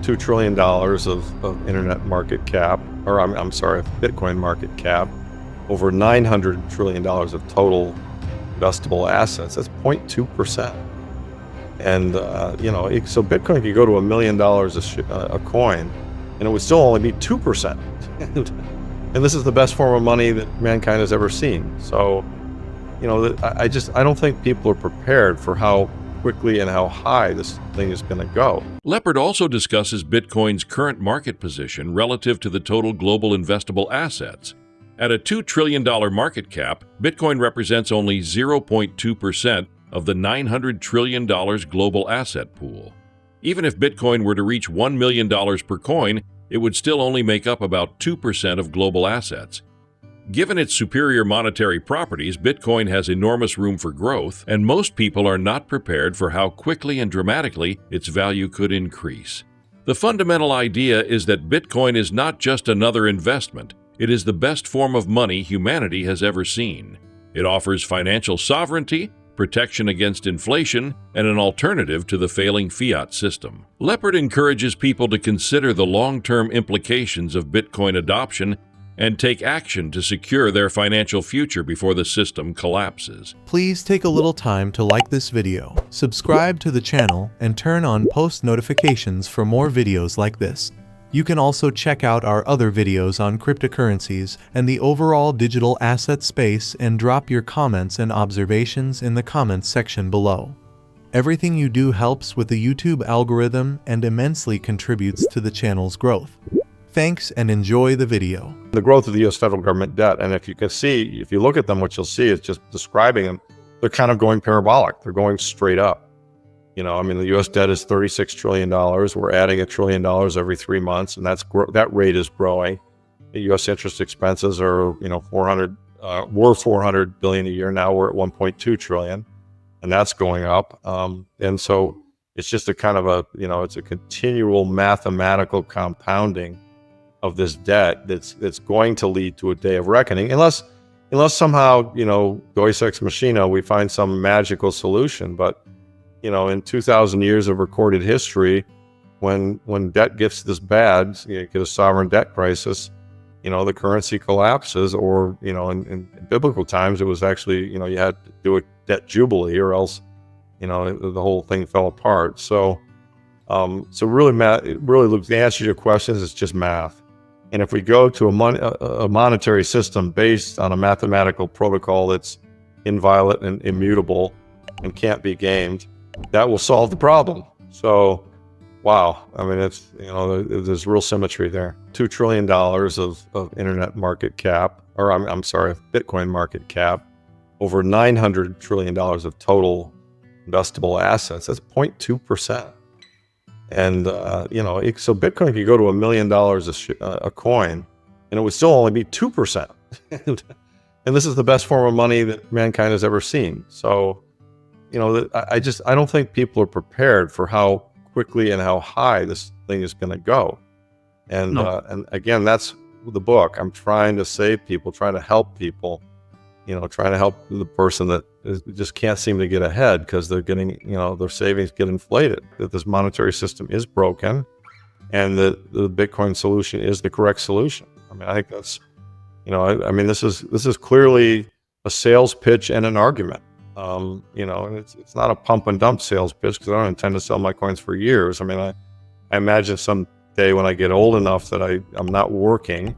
$2 trillion of internet market cap, or I'm sorry, Bitcoin market cap, over $900 trillion of total investable assets. That's 0.2%. And, so Bitcoin could go to $1 million a coin, and it would still only be 2%. And this is the best form of money that mankind has ever seen. So, I don't think people are prepared for how quickly and how high this thing is going to go. Lepard also discusses Bitcoin's current market position relative to the total global investable assets. At a $2 trillion market cap, Bitcoin represents only 0.2% of the $900 trillion global asset pool. Even if Bitcoin were to reach $1 million per coin, it would still only make up about 2% of global assets. Given its superior monetary properties, Bitcoin has enormous room for growth, and most people are not prepared for how quickly and dramatically its value could increase. The fundamental idea is that Bitcoin is not just another investment, it is the best form of money humanity has ever seen. It offers financial sovereignty, protection against inflation, and an alternative to the failing fiat system. Lepard encourages people to consider the long-term implications of Bitcoin adoption and take action to secure their financial future before the system collapses. Please take a little time to like this video, subscribe to the channel, and turn on post notifications for more videos like this. You can also check out our other videos on cryptocurrencies and the overall digital asset space and drop your comments and observations in the comments section below. Everything you do helps with the YouTube algorithm and immensely contributes to the channel's growth. Thanks and enjoy the video. The growth of the U.S. federal government debt, and if you look at them, what you'll see is just describing them, they're kind of going parabolic. They're going straight up. The U.S. debt is $36 trillion. We're adding $1 trillion every 3 months, and that rate is growing. The U.S. interest expenses are, were $400 billion a year. Now we're at $1.2 trillion, and that's going up. And so it's just a kind of it's a continual mathematical compounding of this debt that's going to lead to a day of reckoning, unless somehow, Deus ex machina, we find some magical solution. But in 2,000 years of recorded history, when debt gets this bad, you get a sovereign debt crisis, the currency collapses, or in biblical times it was actually you had to do a debt jubilee, or else the whole thing fell apart. So really, the answer to your questions is just math. And if we go to a monetary system based on a mathematical protocol that's inviolate and immutable and can't be gamed, that will solve the problem. So, wow, it's there's real symmetry there. $2 trillion of internet market cap, or I'm sorry, Bitcoin market cap, over $900 trillion of total investable assets. That's 0.2%. And, so Bitcoin could go to $1 million a coin, and it would still only be 2%. And this is the best form of money that mankind has ever seen. So, I don't think people are prepared for how quickly and how high this thing is going to go. And, and again, that's the book. I'm trying to save people, trying to help people, trying to help the person that just can't seem to get ahead because they're getting, their savings get inflated, that this monetary system is broken, and that the Bitcoin solution is the correct solution. I think that's, this is clearly a sales pitch and an argument. And it's not a pump and dump sales pitch, because I don't intend to sell my coins for years. I imagine someday when I get old enough that I'm not working,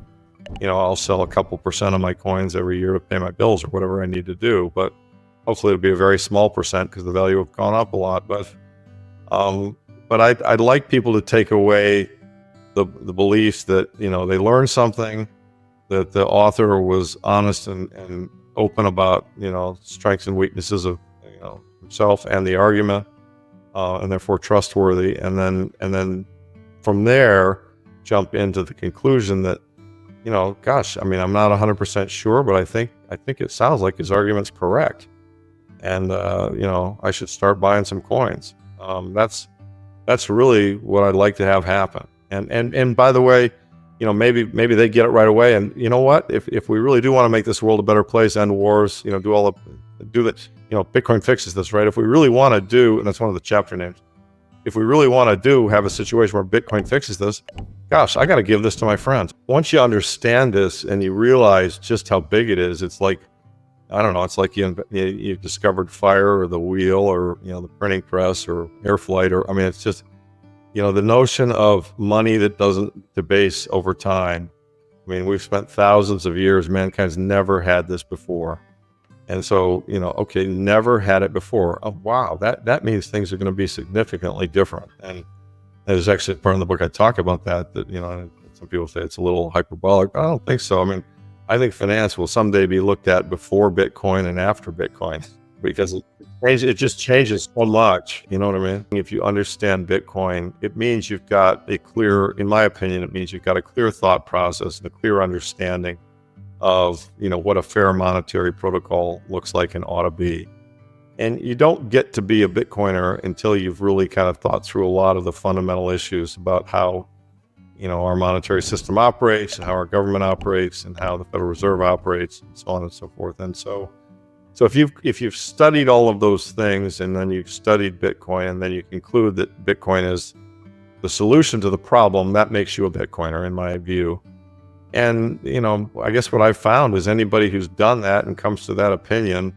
I'll sell a couple % of my coins every year to pay my bills or whatever I need to do. But hopefully it'll be a very small percent, because the value have gone up a lot. But I'd like people to take away the beliefs that, they learned something, that the author was honest and open about, strengths and weaknesses of, himself and the argument, and therefore trustworthy. And then from there, jump into the conclusion that, gosh, I'm not 100% sure, but I think it sounds like his argument's correct. And, I should start buying some coins. That's really what I'd like to have happen. And by the way, maybe they get it right away. And you know what? If we really do want to make this world a better place, end wars, do that, Bitcoin fixes this, right? If we really want to do, and that's one of the chapter names, if we really want to have a situation where Bitcoin fixes this, gosh, I got to give this to my friends. Once you understand this and you realize just how big it is, it's like, I don't know, it's like you discovered fire or the wheel or, the printing press or air flight, or, I mean, it's just, the notion of money that doesn't debase over time. I mean, we've spent thousands of years, mankind's never had this before. And so, okay, never had it before. Oh, wow, that means things are going to be significantly different. And there's actually part in the book I talk about that, some people say it's a little hyperbolic. I don't think so. I mean, I think finance will someday be looked at before Bitcoin and after Bitcoin, because it just changes so much. You know what I mean? If you understand Bitcoin, it means you've got in my opinion, it means you've got a clear thought process and a clear understanding of, what a fair monetary protocol looks like and ought to be. And you don't get to be a Bitcoiner until you've really kind of thought through a lot of the fundamental issues about how, our monetary system operates and how our government operates and how the Federal Reserve operates and so on and so forth. And so if you've studied all of those things and then you've studied Bitcoin and then you conclude that Bitcoin is the solution to the problem, that makes you a Bitcoiner in my view. And, I guess what I've found is anybody who's done that and comes to that opinion,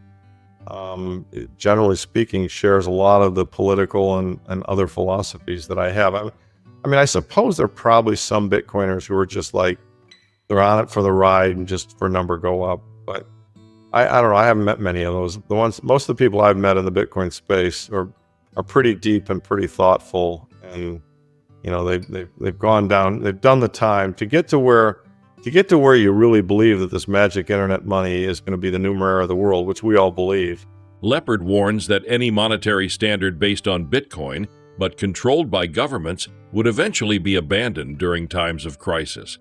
generally speaking, shares a lot of the political and other philosophies that I have. I mean, I suppose there are probably some Bitcoiners who are just like, they're on it for the ride and just for number go up. But I don't know. I haven't met many of those. Most of the people I've met in the Bitcoin space are pretty deep and pretty thoughtful. And, they've gone down, they've done the time to get to where you really believe that this magic internet money is going to be the new mirror of the world, which we all believe. Lepard warns that any monetary standard based on Bitcoin, but controlled by governments, would eventually be abandoned during times of crisis.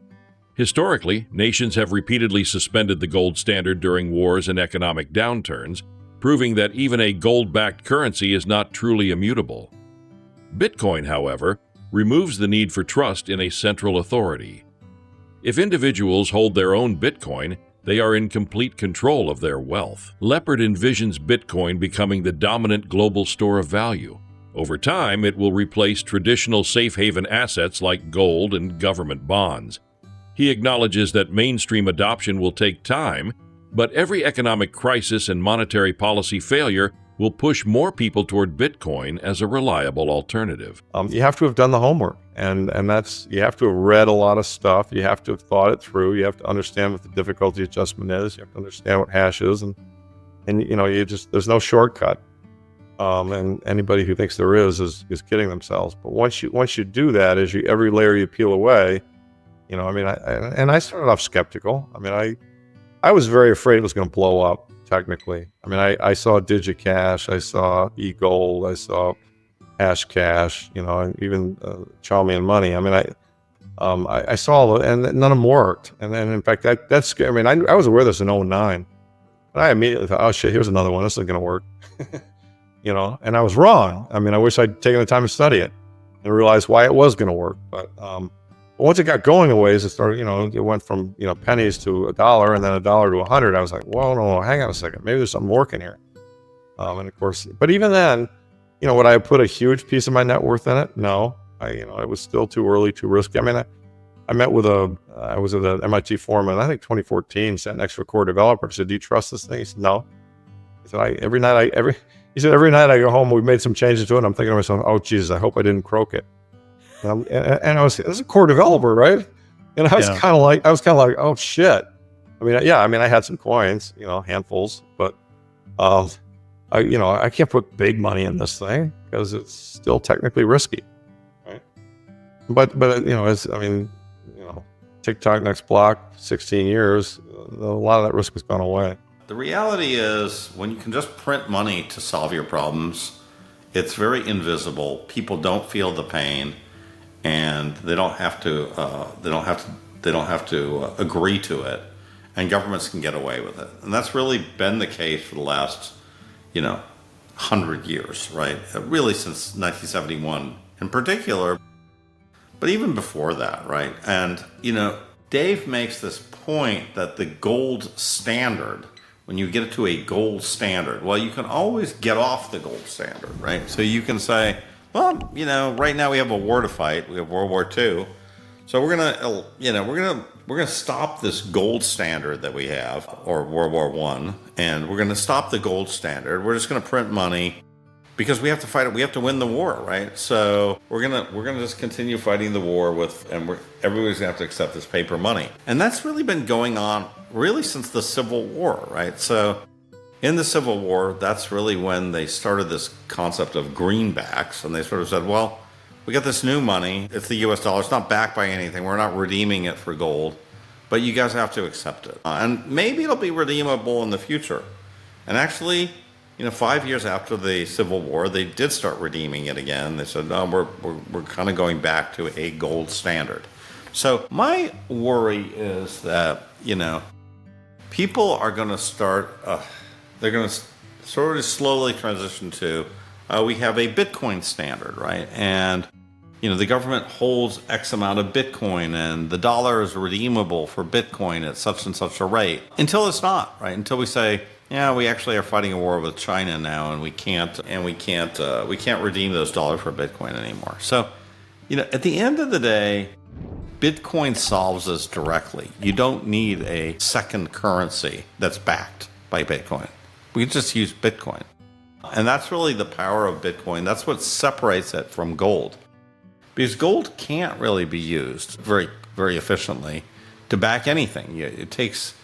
Historically, nations have repeatedly suspended the gold standard during wars and economic downturns, proving that even a gold-backed currency is not truly immutable. Bitcoin, however, removes the need for trust in a central authority. If individuals hold their own Bitcoin, they are in complete control of their wealth. Lepard envisions Bitcoin becoming the dominant global store of value. Over time, it will replace traditional safe haven assets like gold and government bonds. He acknowledges that mainstream adoption will take time, but every economic crisis and monetary policy failure will push more people toward Bitcoin as a reliable alternative. You have to have done the homework, and that's, you have to have read a lot of stuff. You have to have thought it through. You have to understand what the difficulty adjustment is. You have to understand what hash is, and there's no shortcut. And anybody who thinks there is kidding themselves. But once you do that, every layer you peel away, I started off skeptical. I mean, I was very afraid it was going to blow up. Technically, I mean, I saw DigiCash, I saw eGold, I saw Hashcash, and even Chaumian Money. I mean, I saw and none of them worked. And then, in fact, that's scary. I mean, I was aware of this in 2009, and I immediately thought, oh shit, here's another one. This isn't going to work. And I was wrong. I mean, I wish I'd taken the time to study it and realize why it was going to work. But once it got going a ways, it started, it went from, pennies to $1 and then $1 to 100. I was like, whoa, no, hang on a second. Maybe there's something working here. And of course, but even then, would I have put a huge piece of my net worth in it? No, it was still too early, too risky. I mean, I was at an MIT forum in, I think 2014, sat next to a core developer. I said, do you trust this thing? He said, no. He said, every night I go home, we made some changes to it. And I'm thinking to myself, oh, Jesus, I hope I didn't croak it. And I was, this is a core developer, right? And I was kind of like, oh shit. I mean, I had some coins, handfuls, but, I can't put big money in this thing because it's still technically risky, right? But TikTok next block, 16 years, a lot of that risk has gone away. The reality is, when you can just print money to solve your problems, it's very invisible. People don't feel the pain, and they don't have to agree to it, and governments can get away with it. And that's really been the case for the last 100 years, right? Really since 1971 in particular, but even before that, right? And Dave makes this point that the gold standard, when you get to a gold standard, well, you can always get off the gold standard, right? So you can say, Well, right now we have a war to fight. We have World War II. So we're gonna stop this gold standard that we have, or World War I, and we're gonna stop the gold standard. We're just gonna print money because we have to fight it. We have to win the war, right? So we're gonna just continue fighting the war everybody's gonna have to accept this paper money, and that's really been going on really since the Civil War, right? So in the Civil War, that's really when they started this concept of greenbacks, and they sort of said, well, we got this new money. It's the US dollar. It's not backed by anything. We're not redeeming it for gold, but you guys have to accept it. And maybe it'll be redeemable in the future. And actually, 5 years after the Civil War, they did start redeeming it again. They said, no, we're kind of going back to a gold standard. So my worry is that, people are going to start, they're going to sort of slowly transition to, we have a Bitcoin standard, right? And, the government holds X amount of Bitcoin and the dollar is redeemable for Bitcoin at such and such a rate until it's not, right? Until we say, yeah, we actually are fighting a war with China now and we can't redeem those dollars for Bitcoin anymore. So, at the end of the day, Bitcoin solves this directly. You don't need a second currency that's backed by Bitcoin. We can just use Bitcoin. And that's really the power of Bitcoin. That's what separates it from gold. Because gold can't really be used very, very efficiently to back anything. It takes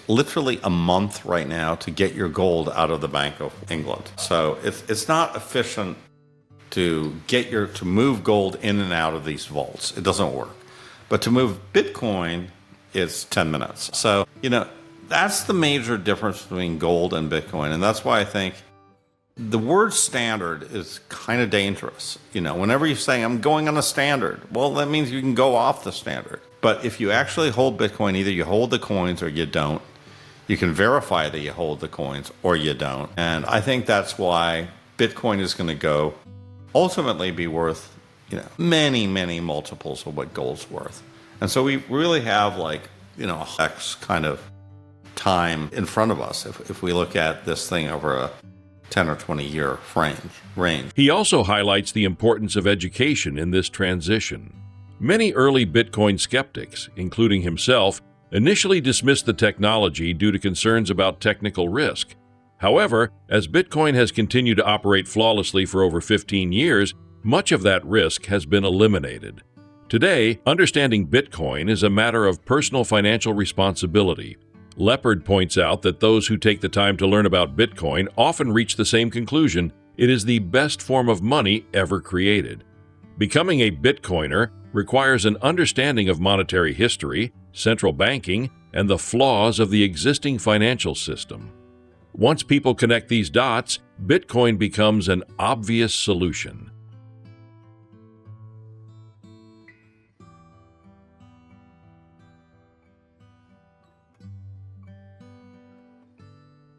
literally a month right now to get your gold out of the Bank of England. So it's not efficient to move gold in and out of these vaults. It doesn't work. But to move Bitcoin, it's 10 minutes. So, that's the major difference between gold and Bitcoin. And that's why I think the word standard is kind of dangerous. Whenever you say, I'm going on a standard, well, that means you can go off the standard. But if you actually hold Bitcoin, either you hold the coins or you don't. You can verify that you hold the coins or you don't. And I think that's why Bitcoin is going to ultimately be worth, many, many multiples of what gold's worth. And so we really have X kind of time in front of us if we look at this thing over a 10 or 20 year range. He also highlights the importance of education in this transition. Many early Bitcoin skeptics, including himself, initially dismissed the technology due to concerns about technical risk. However, as Bitcoin has continued to operate flawlessly for over 15 years, much of that risk has been eliminated. Today, understanding Bitcoin is a matter of personal financial responsibility. Lepard points out that those who take the time to learn about Bitcoin often reach the same conclusion: it is the best form of money ever created. Becoming a Bitcoiner requires an understanding of monetary history, central banking, and the flaws of the existing financial system. Once people connect these dots, Bitcoin becomes an obvious solution.